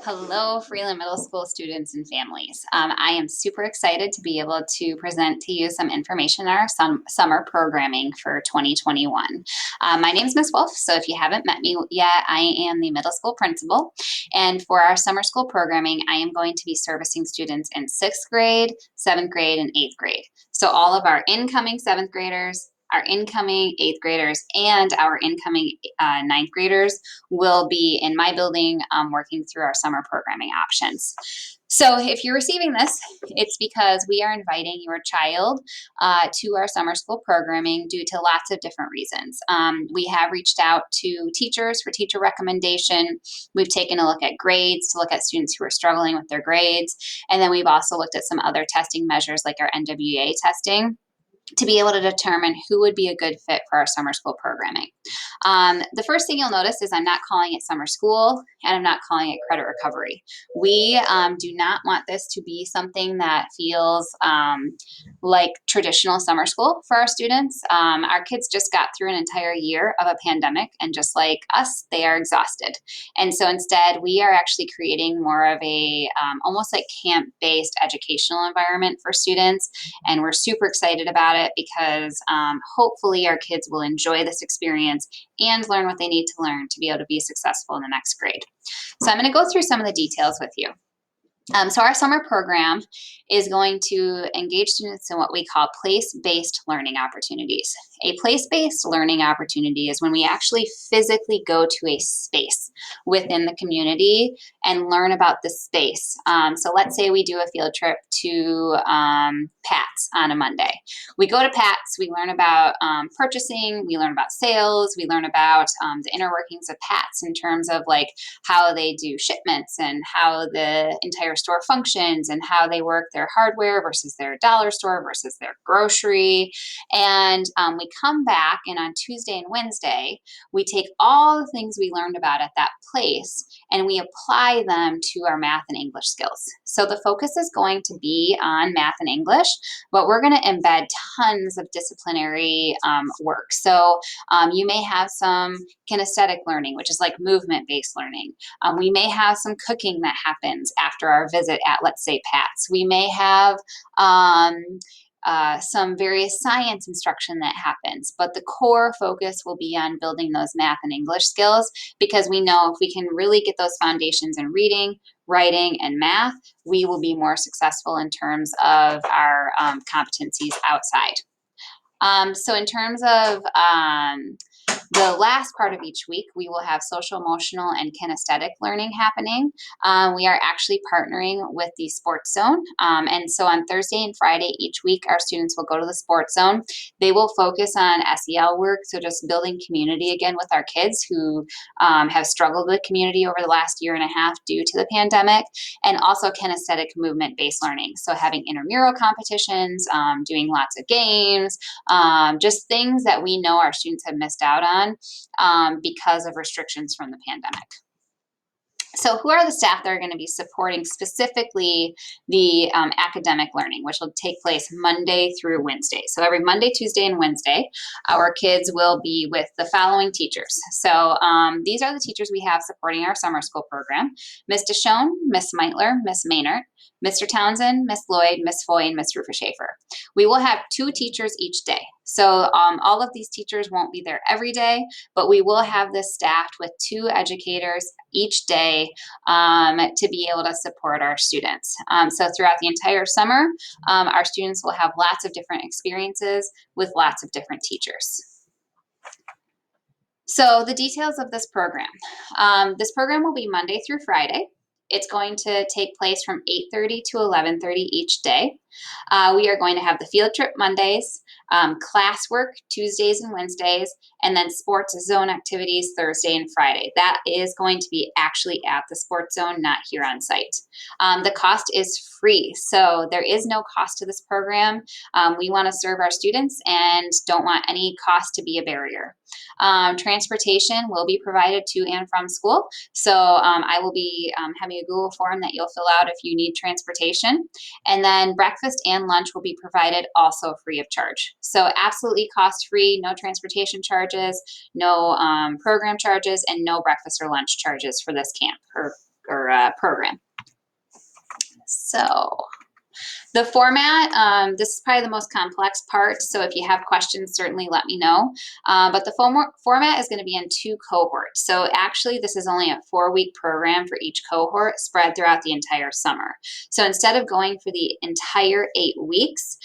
Hello, Freeland Middle School students and families. I am super excited to be able to present to you some information on our summer programming for 2021. My name is Ms. Wolf, so if you haven't met me yet, I am the middle school principal. And for our summer school programming, I am going to be servicing students in 6th grade, 7th grade, and 8th grade. So all of our incoming 7th graders, our incoming 8th graders, and our incoming 9th graders will be in my building working through our summer programming options. So if you're receiving this, it's because we are inviting your child to our summer school programming due to lots of different reasons. We have reached out to teachers for teacher recommendation. We've taken a look at grades to look at students who are struggling with their grades. And then we've also looked at some other testing measures like our NWEA testing to be able to determine who would be a good fit for our summer school programming. The first thing you'll notice is I'm not calling it summer school and I'm not calling it credit recovery. We do not want this to be something that feels like traditional summer school for our students. Our kids just got through an entire year of a pandemic, and just like us, they are exhausted. And so instead, we are actually creating more of a almost like camp-based educational environment for students, and we're super excited about it because hopefully our kids will enjoy this experience and learn what they need to learn to be able to be successful in the next grade. So I'm going to go through some of the details with you. So our summer program is going to engage students in what we call place-based learning opportunities. A place-based learning opportunity is when we actually physically go to a space within the community and learn about the space. So let's say we do a field trip to Pat's on a Monday. We go to Pat's, we learn about purchasing, we learn about sales, we learn about the inner workings of Pat's in terms of like how they do shipments and how the entire store functions and how they work their hardware versus their dollar store versus their grocery. And we come back, and on Tuesday and Wednesday, we take all the things we learned about at that place and we apply them to our math and English skills. So the focus is going to be on math and English, but we're going to embed tons of disciplinary work. So you may have some kinesthetic learning, which is like movement-based learning. We may have some cooking that happens after our visit at, let's say, Pat's. We may have some various science instruction that happens, but the core focus will be on building those math and English skills, because we know if we can really get those foundations in reading, writing, and math, we will be more successful in terms of our competencies outside. So in terms of the last part of each week, we will have social, emotional, and kinesthetic learning happening. We are actually partnering with the Sports Zone. And so on Thursday and Friday each week, our students will go to the Sports Zone. They will focus on SEL work, so just building community again with our kids who have struggled with community over the last year and a half due to the pandemic, and also kinesthetic movement-based learning. So having intramural competitions, doing lots of games, just things that we know our students have missed out on because of restrictions from the pandemic. So who are the staff that are going to be supporting specifically the academic learning, which will take place Monday through Wednesday? So every Monday, Tuesday, and Wednesday, our kids will be with the following teachers. So these are the teachers we have supporting our summer school program: Ms. Deschone, Ms. Meitler, Ms. Maynard, Mr. Townsend, Ms. Lloyd, Ms. Foy, and Ms. Rufer-Schaefer. We will have 2 teachers each day. So all of these teachers won't be there every day, but we will have this staffed with 2 educators each day to be able to support our students. So throughout the entire summer, our students will have lots of different experiences with lots of different teachers. So the details of this program. This program will be Monday through Friday. It's going to take place from 8:30 to 11:30 each day. We are going to have the field trip Mondays, classwork Tuesdays and Wednesdays, and then sports zone activities Thursday and Friday. That is going to be actually at the sports zone, not here on site. The cost is free, so there is no cost to this program. We want to serve our students and don't want any cost to be a barrier. Transportation will be provided to and from school. So I will be having a Google form that you'll fill out if you need transportation. And then breakfast and lunch will be provided also free of charge. So absolutely cost free, no transportation charges, no program charges, and no breakfast or lunch charges for this camp or program. So the format, this is probably the most complex part, so if you have questions, certainly let me know. But the format is going to be in 2 cohorts. So actually, this is only a 4-week program for each cohort spread throughout the entire summer. So instead of going for the entire 8 weeks,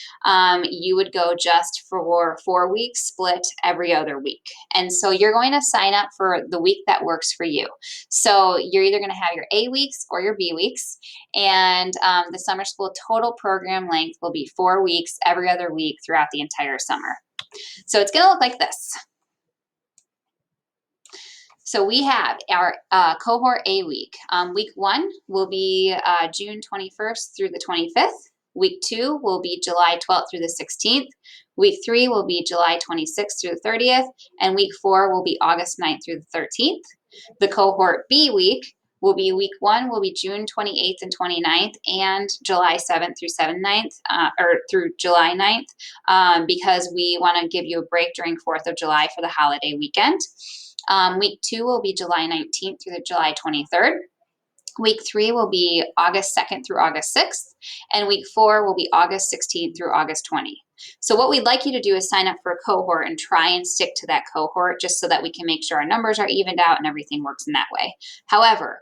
you would go just for 4 weeks split every other week. And so you're going to sign up for the week that works for you. So you're either going to have your A weeks or your B weeks. And the summer school total program length will be 4 weeks every other week throughout the entire summer. So it's going to look like this. So we have our cohort A week. Week 1 will be June 21st through the 25th. Week 2 will be July 12th through the 16th. Week 3 will be July 26th through the 30th. And week 4 will be August 9th through the 13th. The cohort B week will be week 1 will be June 28th and 29th and July 7th through 9th, or through July 9th, because we want to give you a break during 4th of July for the holiday weekend. Week 2 will be July 19th through the July 23rd. Week 3 will be August 2nd through August 6th, and week 4 will be August 16th through August 20th. So what we'd like you to do is sign up for a cohort and try and stick to that cohort just so that we can make sure our numbers are evened out and everything works in that way. However,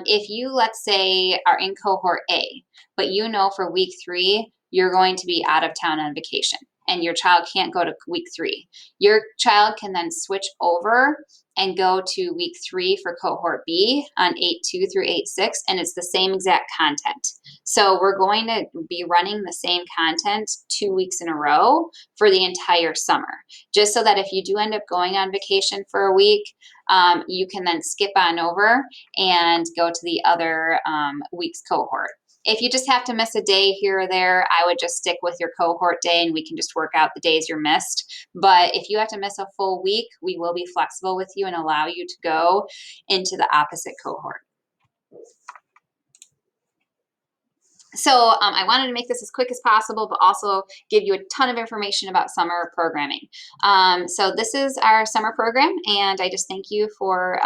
if you, let's say, are in cohort A, but you know for week 3 you're going to be out of town on vacation and your child can't go to week 3, your child can then switch over and go to week 3 for cohort B on 8-2 through 8-6, and it's the same exact content. So we're going to be running the same content 2 weeks in a row for the entire summer, just so that if you do end up going on vacation for a week, you can then skip on over and go to the other week's cohort. If you just have to miss a day here or there, I would just stick with your cohort day and we can just work out the days you're missed. But if you have to miss a full week, we will be flexible with you and allow you to go into the opposite cohort. So I wanted to make this as quick as possible, but also give you a ton of information about summer programming. So this is our summer program, and I just thank you for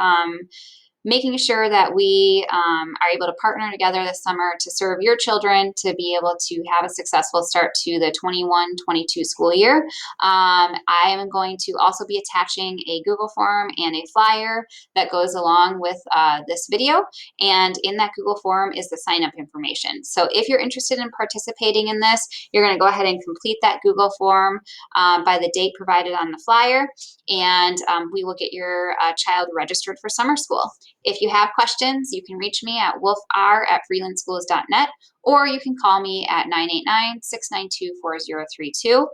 making sure that we are able to partner together this summer to serve your children to be able to have a successful start to the 21-22 school year. I am going to also be attaching a Google form and a flyer that goes along with this video, and in that Google form is the sign-up information. So if you're interested in participating in this, you're going to go ahead and complete that Google form by the date provided on the flyer, and we will get your child registered for summer school. If you have questions, you can reach me at wolfr@freelandschools.net, or you can call me at 989-692-4032.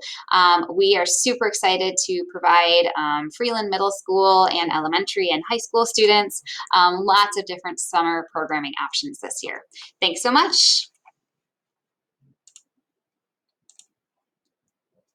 We are super excited to provide Freeland Middle School and elementary and high school students lots of different summer programming options this year. Thanks so much.